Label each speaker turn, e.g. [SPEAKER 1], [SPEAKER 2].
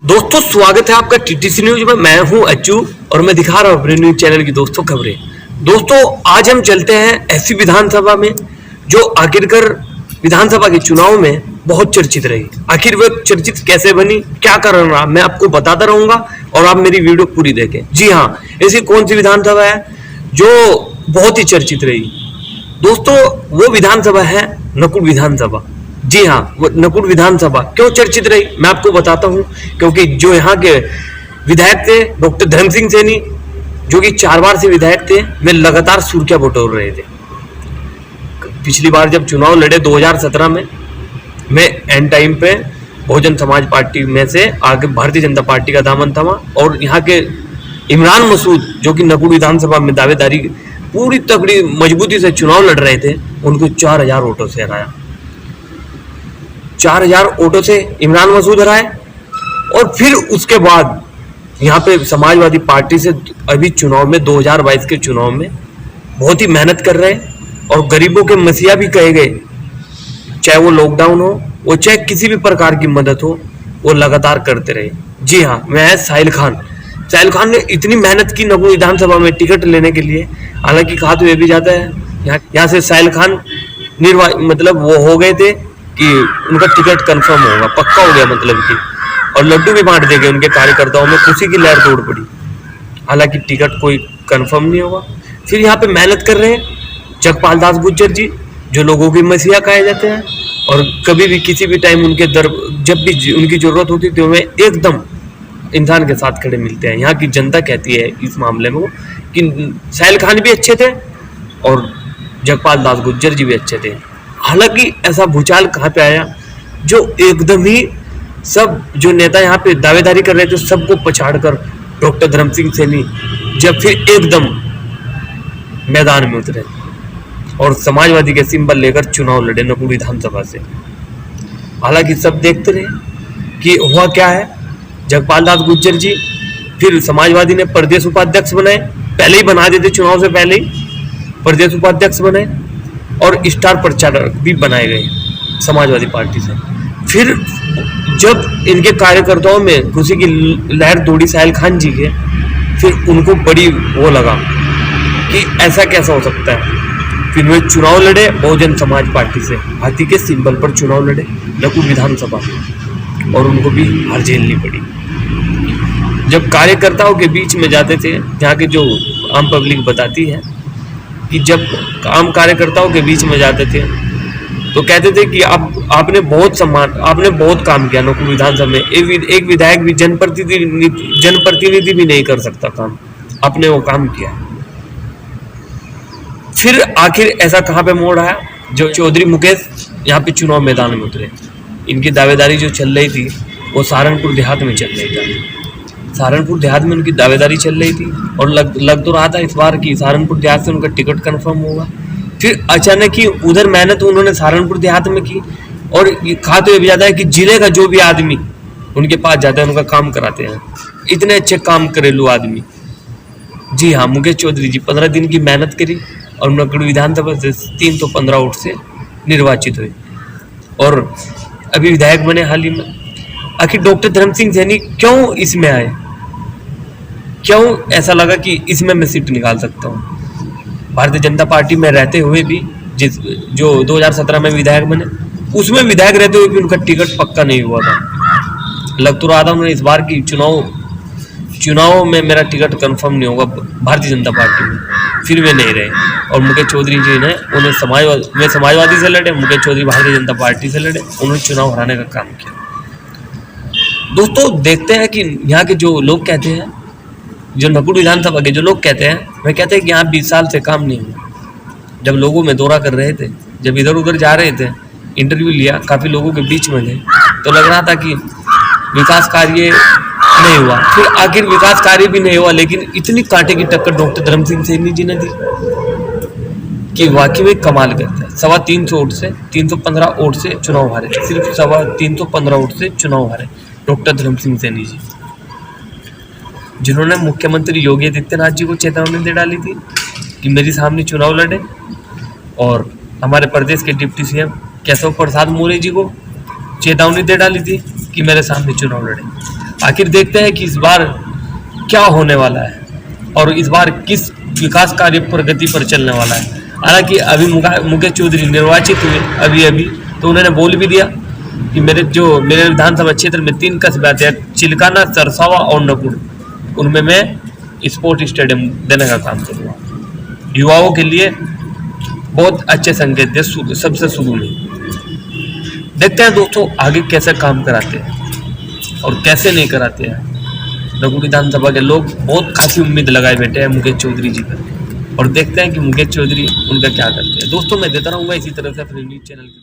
[SPEAKER 1] दोस्तों स्वागत है आपका टीटीसी न्यूज में। मैं हूं अच्चू और मैं दिखा रहा हूं अपने न्यूज चैनल की दोस्तों खबरें। दोस्तों आज हम चलते हैं ऐसी विधानसभा में जो आखिरकार विधानसभा के चुनाव में बहुत चर्चित रही। आखिर वह चर्चित कैसे बनी, क्या कारण रहा, मैं आपको बताता रहूंगा और आप मेरी वीडियो पूरी देखें। जी हाँ, ऐसी कौन सी विधानसभा है जो बहुत ही चर्चित रही? दोस्तों वो विधानसभा है नकुल विधानसभा। जी हाँ, वो नकुल विधानसभा क्यों चर्चित रही मैं आपको बताता हूँ। क्योंकि जो यहाँ के विधायक थे डॉक्टर धर्म सिंह सैनी, जो कि 4 बार से विधायक थे, वे लगातार सुर्खियां बटोर रहे थे। पिछली बार जब चुनाव लड़े 2017 में एंड टाइम पे बहुजन समाज पार्टी में से आगे भारतीय जनता पार्टी का दामन थमा और यहाँ के इमरान मसूद जो कि नकुल विधानसभा में दावेदारी पूरी तगड़ी मजबूती से चुनाव लड़ रहे थे, उनको 4000 वोटों से हराया। 4000 वोटों से इमरान मसूद हराए और फिर उसके बाद यहाँ पे समाजवादी पार्टी से अभी चुनाव में 2022 के चुनाव में बहुत ही मेहनत कर रहे हैं और गरीबों के मसीहा भी कहे गए। चाहे वो लॉकडाउन हो, वो चाहे किसी भी प्रकार की मदद हो, वो लगातार करते रहे। जी हाँ, मैं है साहिल खान ने इतनी मेहनत की नकुल विधानसभा में टिकट लेने के लिए। हालांकि कहा तो ये भी जाता है यहाँ से साहिल खान मतलब वो हो गए थे कि उनका टिकट कंफर्म होगा, पक्का हो गया मतलब कि, और लड्डू भी बांट देंगे उनके कार्यकर्ताओं में, खुशी की लहर दौड़ पड़ी। हालांकि टिकट कोई कंफर्म नहीं होगा। फिर यहाँ पे मेहनत कर रहे हैं जगपाल दास गुर्जर जी, जो लोगों के मसीहा कहे जाते हैं और कभी भी किसी भी टाइम उनके जब भी उनकी जरूरत होती तो वे एकदम इंसान के साथ खड़े मिलते हैं। यहाँ की जनता कहती है इस मामले में कि साहिल खान भी अच्छे थे और जगपाल दास गुर्जर जी भी अच्छे थे। हालांकि ऐसा भूचाल कहाँ पे आया जो एकदम ही सब जो नेता यहाँ पे दावेदारी कर रहे थे सबको पछाड़कर डॉक्टर धर्म सिंह सैनी जब फिर एकदम मैदान में उतरे और समाजवादी के सिंबल लेकर चुनाव लड़े नकुल विधानसभा से। हालांकि सब देखते रहे कि हुआ क्या है। जगपाल दास गुर्जर जी फिर समाजवादी ने प्रदेश उपाध्यक्ष बनाए, पहले ही बना देते, चुनाव से पहले ही प्रदेश उपाध्यक्ष बनाए और स्टार प्रचारक भी बनाए गए समाजवादी पार्टी से। फिर जब इनके कार्यकर्ताओं में खुशी की लहर दौड़ी साहिल खान जी के, फिर उनको बड़ी वो लगा कि ऐसा कैसा हो सकता है। फिर वे चुनाव लड़े बहुजन समाज पार्टी से, हाथी के सिंबल पर चुनाव लड़े नकुल विधानसभा और उनको भी हार झेलनी पड़ी। जब कार्यकर्ताओं के बीच में जाते थे, यहाँ के जो आम पब्लिक बताती है कि जब आम कार्यकर्ताओं के बीच में जाते थे तो कहते थे कि आपने बहुत काम किया नकुल विधानसभा में। एक विधायक भी जनप्रतिनिधि भी नहीं कर सकता काम, आपने वो काम किया। फिर आखिर ऐसा कहाँ पे मोड़ आया जो चौधरी मुकेश यहाँ पे चुनाव मैदान में उतरे। इनकी दावेदारी जो चल रही थी वो सहारनपुर देहात में चल रही थी। सहारनपुर देहात में उनकी दावेदारी चल रही थी और लग तो रहा था इस बार की सहारनपुर देहात से उनका टिकट कंफर्म होगा। फिर अचानक ही उधर मेहनत उन्होंने सहारनपुर देहात में की और कहा तो ये भी जाता है कि जिले का जो भी आदमी उनके पास जाता है उनका काम कराते हैं। इतने अच्छे काम करेलू आदमी। जी हाँ, मुकेश चौधरी जी 15 दिन की मेहनत करी और नकुल विधानसभा से 315 वोट से निर्वाचित हुए और अभी विधायक बने हाल ही में। आखिर डॉक्टर धर्म सिंह सैनी क्यों इसमें आए, क्यों ऐसा लगा कि इसमें मैं सीट निकाल सकता हूँ? भारतीय जनता पार्टी में रहते हुए भी जो 2017 में विधायक बने, उसमें विधायक रहते हुए भी उनका टिकट पक्का नहीं हुआ था। लग तो रहा था उन्हें इस बार की चुनाव में मेरा टिकट कंफर्म नहीं होगा भारतीय जनता पार्टी में। फिर वे नहीं रहे और मुकेश चौधरी जी ने उन्हें समाजवादी से लड़े, मुकेश चौधरी भारतीय जनता पार्टी से लड़े, उन्होंने चुनाव हराने का काम किया। दोस्तों देखते हैं कि यहाँ के जो लोग कहते हैं, जो नकुल विधानसभा के जो लोग कहते हैं, वे कहते हैं कि यहाँ 20 साल से काम नहीं हुआ। जब लोगों में दौरा कर रहे थे, जब इधर उधर जा रहे थे, इंटरव्यू लिया, काफ़ी लोगों के बीच में गए तो लग रहा था कि विकास कार्य नहीं हुआ। फिर आखिर विकास कार्य भी नहीं हुआ, लेकिन इतनी कांटे की टक्कर डॉक्टर धर्म सिंह सैनी जी ने दी कि वाकई में कमाल करते हैं। 350 वोट से 315 वोट से चुनाव हारे, सिर्फ 315 वोट से चुनाव हारे डॉक्टर धर्म सिंह सैनी जी, जिन्होंने मुख्यमंत्री योगी आदित्यनाथ जी को चेतावनी दे डाली थी कि मेरे सामने चुनाव लड़े और हमारे प्रदेश के डिप्टी सीएम केशव प्रसाद मौर्य जी को चेतावनी दे डाली थी कि मेरे सामने चुनाव लड़े। आखिर देखते हैं कि इस बार क्या होने वाला है और इस बार किस विकास कार्य प्रगति पर चलने वाला है। हालांकि अभी मुकेश चौधरी निर्वाचित हुए अभी तो उन्होंने बोल भी दिया कि मेरे विधानसभा क्षेत्र में 3 कस्बे आते हैं, चिलकाना, सरसावा और नकुड़, उनमें मैं स्पोर्ट स्टेडियम देने का काम करूँगा। युवाओं के लिए बहुत अच्छे संकेत थे सबसे शुरू में। देखते हैं दोस्तों आगे कैसे काम कराते हैं और कैसे नहीं कराते हैं। नकुड़ विधानसभा के लोग बहुत काफ़ी उम्मीद लगाए बैठे हैं मुकेश चौधरी जी पर, और देखते हैं कि मुकेश चौधरी उनका क्या करते हैं। दोस्तों मैं देता रहूँगा इसी तरह से अपने न्यूज़ चैनल की